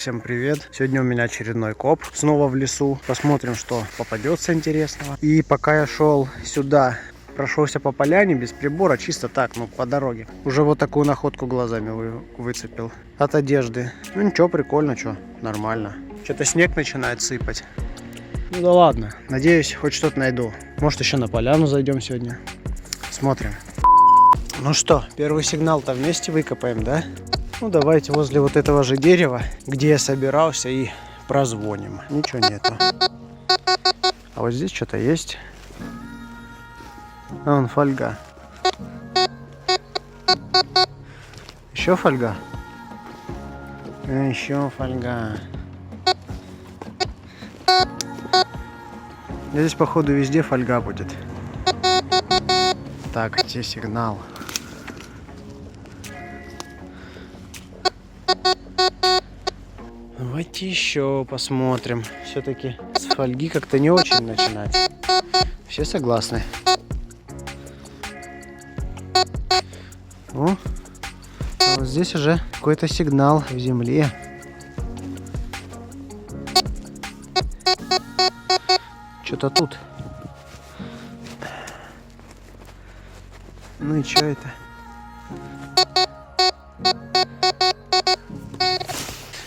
Всем привет! Сегодня у меня очередной коп. Снова в лесу. Посмотрим, что попадется интересного. И пока я шел сюда, прошелся по поляне без прибора, чисто так, по дороге. Уже вот такую находку глазами выцепил. От одежды. Ну ничего, прикольно, что, нормально. Что-то снег начинает сыпать. Ну да ладно. Надеюсь, хоть что-то найду. Может, еще на поляну зайдем сегодня. Смотрим. Ну что, первый сигнал-то вместе выкопаем, да? Ну давайте возле вот этого же дерева, где я собирался, и прозвоним. Ничего нету. А вот здесь что-то есть. А вон фольга. Еще фольга. Еще фольга. Здесь походу везде фольга будет. Так, где сигнал? Давайте еще посмотрим. Все-таки с фольги как-то не очень начинать. Все согласны? О, а вот здесь уже какой-то сигнал в земле. Что-то тут. Ну и что это?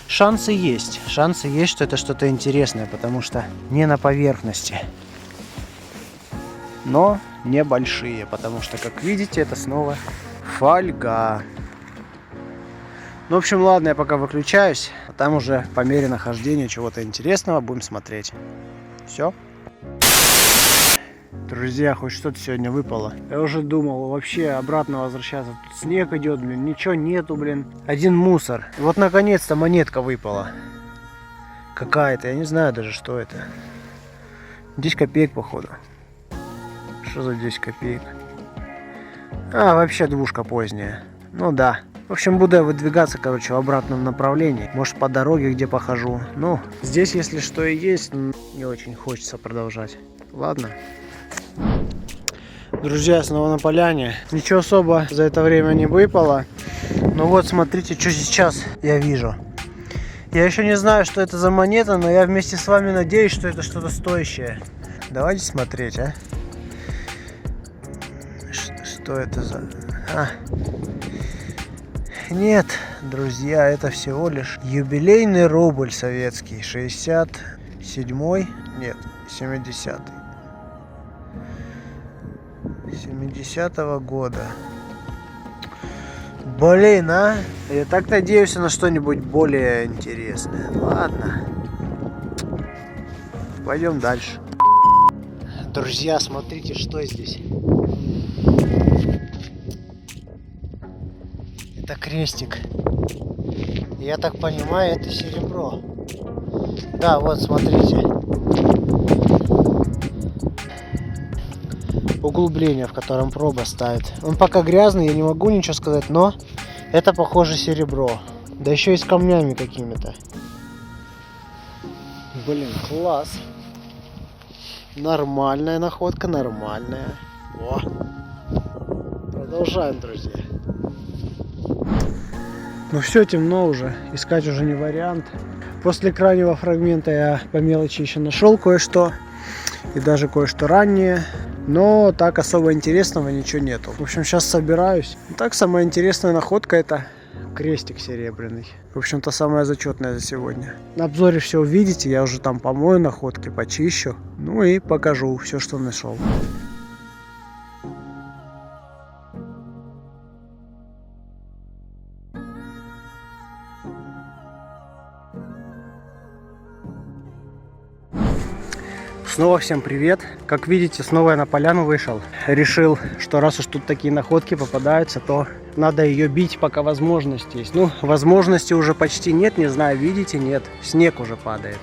Шансы есть, что это что-то интересное, потому что не на поверхности. Но небольшие, потому что, как видите, это снова фольга. Ну, в общем, ладно, я пока выключаюсь, а там уже по мере нахождения чего-то интересного будем смотреть. Все. Друзья, хоть что-то сегодня выпало. Я уже думал вообще обратно возвращаться. Тут снег идет, блин, ничего нету, блин. Один мусор. И вот наконец-то монетка выпала. Какая-то, я не знаю даже, что это. 10 копеек, походу. Что за 10 копеек? А, вообще двушка поздняя. Ну да. В общем, буду я выдвигаться, короче, в обратном направлении. Может, по дороге где похожу. Ну, здесь, если что и есть, не очень хочется продолжать. Ладно. Друзья, снова на поляне. Ничего особо за это время не выпало. Но вот смотрите, что сейчас я вижу. Я еще не знаю, что это за монета, но я вместе с вами надеюсь, что это что-то стоящее. Давайте смотреть, а. Что это за... Нет, друзья, это всего лишь юбилейный рубль советский. 67-й? Нет, 70-й. 70-го года. Блин, а? Я так надеюсь на что-нибудь более интересное. Ладно. Пойдем дальше. Друзья, смотрите, что здесь. Это крестик. Я так понимаю, это серебро. Да, вот, смотрите. Углубление, в котором проба ставит. Он пока грязный, я не могу ничего сказать, но это похоже серебро. Да еще и с камнями какими-то. Блин, класс. Нормальная находка, нормальная. О. Продолжаем, друзья. Ну все, темно уже. Искать уже не вариант. После крайнего фрагмента я по мелочи еще нашел кое-что. И даже кое-что раннее. Но так особо интересного ничего нету. В общем, сейчас собираюсь. Так, самая интересная находка — это крестик серебряный. В общем-то, самая зачетная за сегодня. На обзоре все увидите. Я уже там помою находки, почищу. Ну и покажу все, что нашел. Снова всем привет. Как видите, снова я на поляну вышел. Решил, что раз уж тут такие находки попадаются, то надо ее бить, пока возможность есть. Ну, возможности уже почти нет, не знаю, видите, нет. Снег уже падает.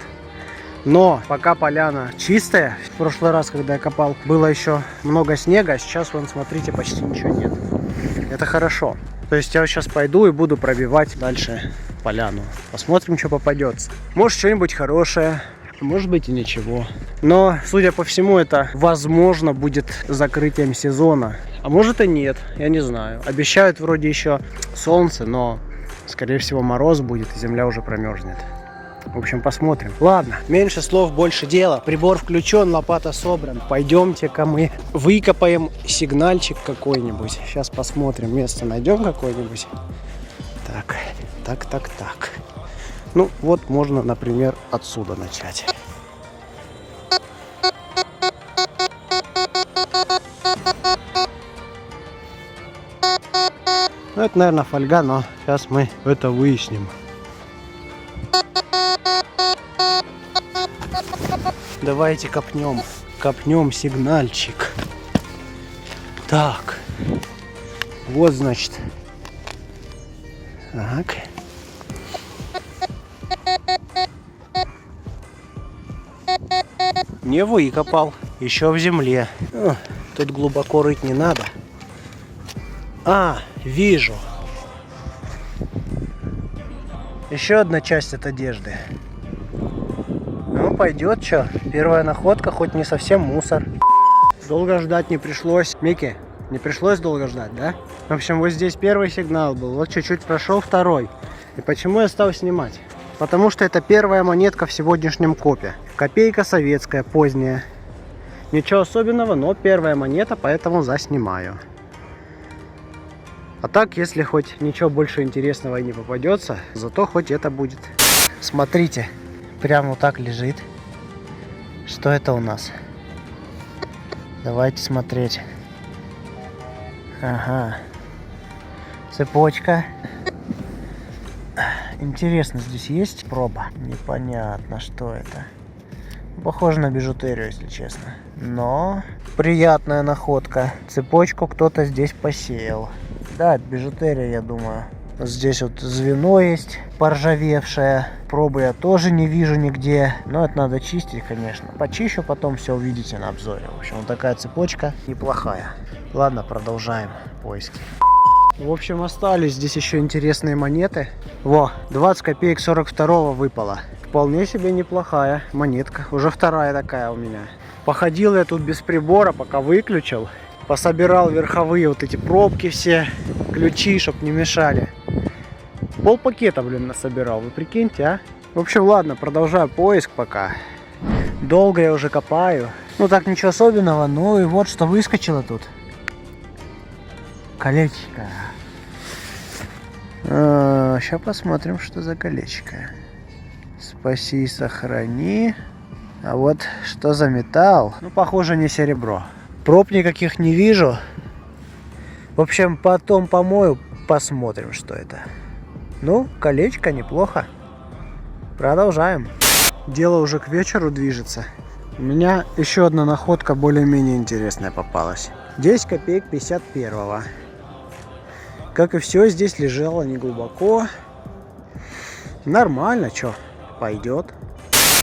Но пока поляна чистая. В прошлый раз, когда я копал, было еще много снега, а сейчас, вон, смотрите, почти ничего нет. Это хорошо. То есть я сейчас пойду и буду пробивать дальше поляну. Посмотрим, что попадется. Может, что-нибудь хорошее. Может быть и ничего. Но, судя по всему, это, возможно, будет закрытием сезона. А может и нет, я не знаю. Обещают вроде еще солнце, но, скорее всего, мороз будет, и земля уже промерзнет. В общем, посмотрим. Ладно, меньше слов, больше дела. Прибор включен, лопата собран. Пойдемте-ка мы выкопаем сигнальчик какой-нибудь. Сейчас посмотрим, место найдем какое-нибудь. Так. Ну, вот можно, например, отсюда начать. Ну, это, наверное, фольга, но сейчас мы это выясним. Давайте копнем сигнальчик. Так, вот, значит. Так. Не выкопал, еще в земле. О, тут глубоко рыть не надо. А, вижу. Еще одна часть от одежды. Ну, пойдет, что. Первая находка, хоть не совсем мусор. Долго ждать не пришлось. Микки, не пришлось долго ждать, да? В общем, вот здесь первый сигнал был. Вот чуть-чуть прошел второй. И почему я стал снимать? Потому что это первая монетка в сегодняшнем копе. Копейка советская, поздняя. Ничего особенного, но первая монета, поэтому заснимаю. А так, если хоть ничего больше интересного и не попадется, зато хоть это будет. Смотрите, прямо вот так лежит. Что это у нас? Давайте смотреть. Ага. Цепочка. Интересно, здесь есть проба? Непонятно, что это. Похоже на бижутерию, если честно. Но приятная находка. Цепочку кто-то здесь посеял. Да, это бижутерия, я думаю. Здесь вот звено есть поржавевшее. Пробы я тоже не вижу нигде. Но это надо чистить, конечно. Почищу, потом все увидите на обзоре. В общем, вот такая цепочка неплохая. Ладно, продолжаем поиски. В общем, остались здесь еще интересные монеты. Во, 20 копеек 42-го выпало. Вполне себе неплохая монетка. Уже вторая такая у меня. Походил я тут без прибора, пока выключил. Пособирал верховые вот эти пробки все, ключи, чтоб не мешали. Пол пакета, блин, насобирал, вы прикиньте, а? В общем, ладно, продолжаю поиск пока. Долго я уже копаю. Ну так, ничего особенного, ну и вот что выскочило тут. Колечко. Сейчас посмотрим, что за колечко. Спаси, сохрани. А вот что за металл? Ну, похоже, не серебро. Проб никаких не вижу. В общем, потом помою, посмотрим, что это. Ну, колечко неплохо. Продолжаем. Дело уже к вечеру движется. У меня еще одна находка более-менее интересная попалась. 10 копеек 51-го. Как и все, здесь лежало неглубоко. Нормально, что, пойдет.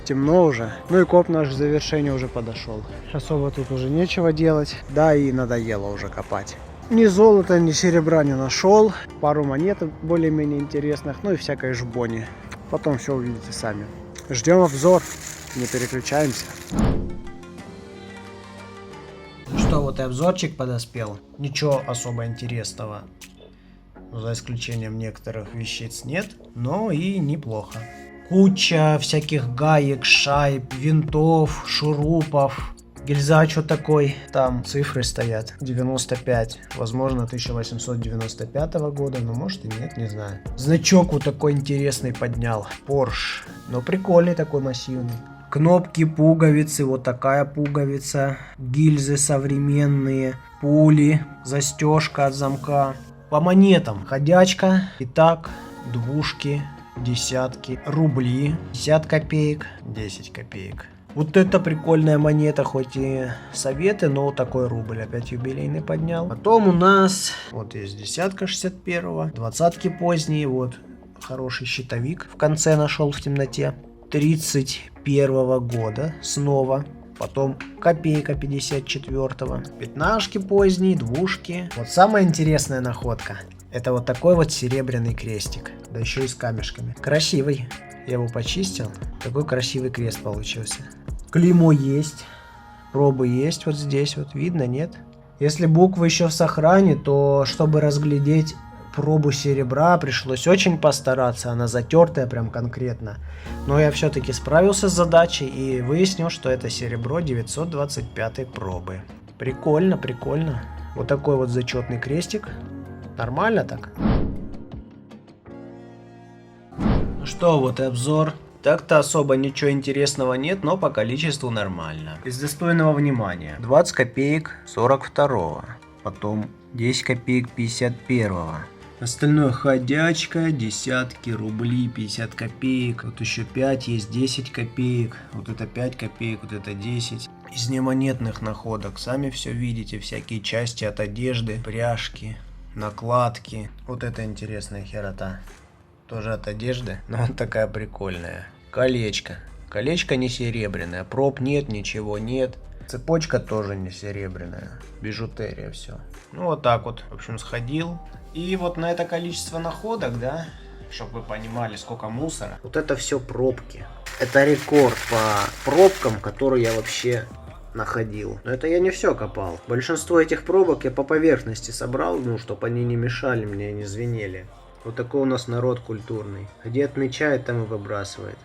Темно уже. Ну и коп наш к завершению уже подошел. Особо тут уже нечего делать. Да и надоело уже копать. Ни золота, ни серебра не нашел. Пару монет более-менее интересных. Ну и всякой жбони. Потом все увидите сами. Ждем обзор. Не переключаемся. Ну что, вот и обзорчик подоспел. Ничего особо интересного. За исключением некоторых вещиц нет. Но и неплохо. Куча всяких гаек, шайб, винтов, шурупов. Гильза что такой? Там цифры стоят. 95. Возможно, 1895 года. Но может и нет, не знаю. Значок вот такой интересный поднял. Porsche. Но прикольный такой, массивный. Кнопки, пуговицы. Вот такая пуговица. Гильзы современные. Пули. Застежка от замка. По монетам. Ходячка. Итак, двушки. Десятки, рубли, 50 копеек, 10 копеек. Вот это прикольная монета, хоть и советы, но такой рубль опять юбилейный поднял. Потом у нас вот есть десятка 61-го, двадцатки поздние, вот хороший щитовик в конце нашел в темноте. 31-го года снова. Потом копейка 54-го, пятнашки поздние, двушки. Вот самая интересная находка. Это вот такой вот серебряный крестик. Да еще и с камешками. Красивый. Я его почистил. Такой красивый крест получился. Клеймо есть. Пробы есть вот здесь. Вот видно, нет? Если буквы еще в сохране, то чтобы разглядеть пробу серебра, пришлось очень постараться, она затертая прям конкретно. Но я все-таки справился с задачей и выяснил, что это серебро 925 пробы. Прикольно, прикольно. Вот такой вот зачетный крестик. Нормально так? Ну что, вот и обзор. Так-то особо ничего интересного нет, но по количеству нормально. Из достойного внимания. 20 копеек 42-го. Потом 10 копеек 51-го. Остальное ходячка, десятки, рубли, 50 копеек. Вот еще 5 есть, 10 копеек. Вот это 5 копеек, вот это 10. Из немонетных находок. Сами все видите, всякие части от одежды, пряжки, накладки. Вот это интересная херота. Тоже от одежды, но вот такая прикольная. Колечко. Колечко не серебряное. Проб нет, ничего нет. Цепочка тоже не серебряная. Бижутерия все. Ну вот так вот. В общем, сходил. И вот на это количество находок, да, чтобы вы понимали, сколько мусора. Вот это все пробки. Это рекорд по пробкам, которые я вообще находил. Но это я не все копал. Большинство этих пробок я по поверхности собрал, ну, чтобы они не мешали мне и не звенели. Вот такой у нас народ культурный. Где отмечает, там и выбрасывает.